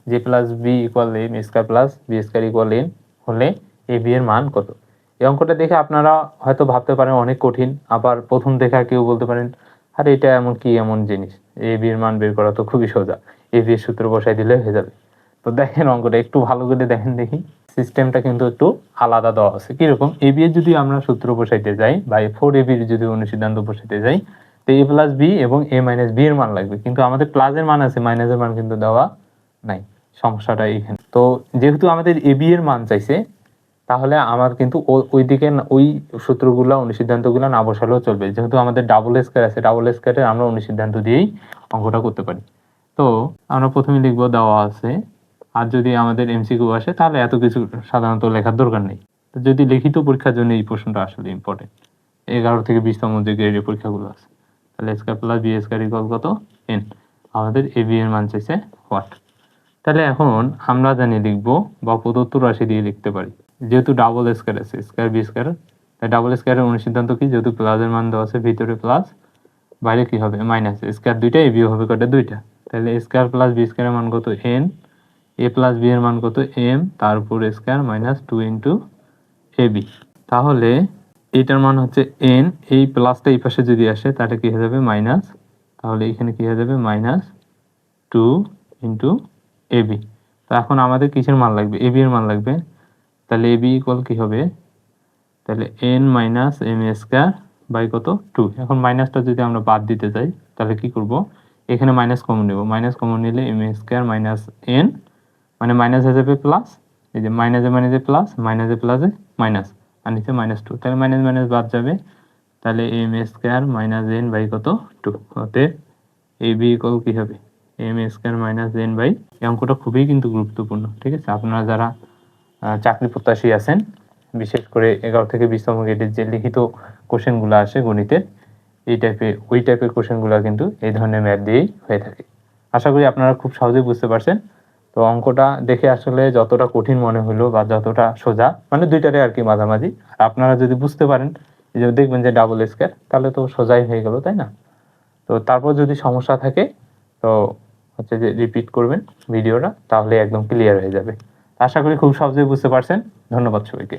যে plus B equal M square plus B square equal N হলে A B এর মান কত। এই অঙ্কটা দেখে আপনারা হয়তো ভাবতে পারেন অনেক কঠিন, আবার প্রথম দেখা কেউ বলতে পারেন আরে এটা এমন কি এমন জিনিস, এ বি এর মান বের করা তো খুবই সোজা, এ বি এর সূত্র বসাই দিলে হয়ে যাবে। তো দেখেন অঙ্কটা একটু ভালো করে দেখেন দেখি, সিস্টেমটা কিন্তু একটু আলাদা দেওয়া আছে। কিরকম, এ বি এর যদি আমরা সূত্র বসাইতে যাই বা 4ab এর যদি অনুসিদ্ধান্ত বসাইতে যাই, তো এ প্লাস বি এবং এ মাইনাস বি এর মান লাগবে, কিন্তু আমাদের প্লাসের মান আছে, মাইনাসের মান কিন্তু দেওয়া নাই। সমস্যাটা এইখানে। তো যেহেতু আমাদের এ বি এর মান চাইছে, তাহলে আমার কিন্তু ওই দিকে ওই সূত্রগুলো অনুসিদ্ধান্তগুলো না বসালেও চলবে, যেহেতু আমাদের ডাবল স্কয়ার আছে, ডাবল স্কয়ারে আমরা অনুসিদ্ধান্ত দিয়েই অঙ্কটা করতে পারি। তো আমরা প্রথমে লিখব দেওয়া আছে, আর যদি আমাদের এমসিকিউ আসে তাহলে এত কিছু সাধারণত লেখার দরকার নেই। তো যদি লিখিত পরীক্ষার জন্য এই প্রশ্নটা আসলে ইম্পর্টেন্ট, 11 থেকে 20তম যে গ্রেডের পরীক্ষাগুলো আছে। তাহলে square plus B square equal কত, এন। আমাদের এ বি এর মান চাইছে হোয়াট। তাহলে এখন আমরা জানি লিখব বা প্রদত্ত রাশি দিয়ে লিখতে পারি, যেহেতু ডাবল স্কয়ার আছে, স্কয়ার বি স্কয়ার, তাই ডাবল স্কয়ারের অনুসিদ্ধান্ত কি, যেহেতু প্লাসের মান দেওয়া আছে ভিতরে প্লাস, বাইরে কি হবে মাইনাস, স্কয়ার দুইটা, এ বি হবে কটা দুইটা, তাহলে স্কয়ার প্লাস বি স্কয়ারের মান কত এন, এ প্লাস বি এর মান কত এম, তার উপর square minus 2 into A B. তাহলে এটার মান হচ্ছে এন, এই প্লাসটা এই পাশে যদি আসে তাহলে কি হয়ে যাবে মাইনাস, তাহলে এখানে কি হয়ে যাবে মাইনাস 2 ইন্টু এ বি। তো এখন আমাদের কিসের মান লাগবে, এ বি এর মান লাগবে। তাহলে এ বি ইকুয়াল কি হবে, তাহলে N minus M square by কত 2। এখন মাইনাসটা যদি আমরা বাদ দিতে চাই তাহলে কি করব, এখানে মাইনাস কমন নেব, মাইনাস কমন নিলে এম স্কয়ার মাইনাস এন, মানে মাইনাস হয়ে যাবে প্লাস, এই যে মাইনাসে মাইনাসে প্লাস, মাইনাসে প্লাসে মাইনাস, আর নিচে মাইনাস 2, তাহলে মাইনাস মাইনাস বাদ যাবে, তাহলে M square minus N by কত 2। অতএব এ বি ইকুয়াল কি হবে, M square minus N by. এই অঙ্কটা খুবই কিন্তু গুরুত্বপূর্ণ, ঠিক আছে। আপনারা যারা চাকরি প্রত্যাশী আছেন, বিশেষ করে 11 থেকে 20তম গ্রেডের যে লিখিত কোশ্চেনগুলো আসে গণিতের, ওই টাইপের কোশ্চেনগুলো কিন্তু এই ধরনের ম্যাথ দিয়েই হয়ে থাকে। আশা করি আপনারা খুব সহজেই বুঝতে পারছেন। তো অঙ্কটা দেখে আসলে যতটা কঠিন মনে হলো বা যতটা সোজা, মানে দুইটারে আর কি মাঝামাঝি। আর আপনারা যদি বুঝতে পারেন, এই যে দেখবেন যে ডাবল স্কয়ার, তাহলে তো সোজাই হয়ে গেল, তাই না। তো তারপর যদি সমস্যা থাকে তো হচ্ছে যে রিপিট করবেন ভিডিওটা, তাহলে একদম ক্লিয়ার হয়ে যাবে। আশা করি খুব সহজেই বুঝতে পারছেন। ধন্যবাদ সবাইকে।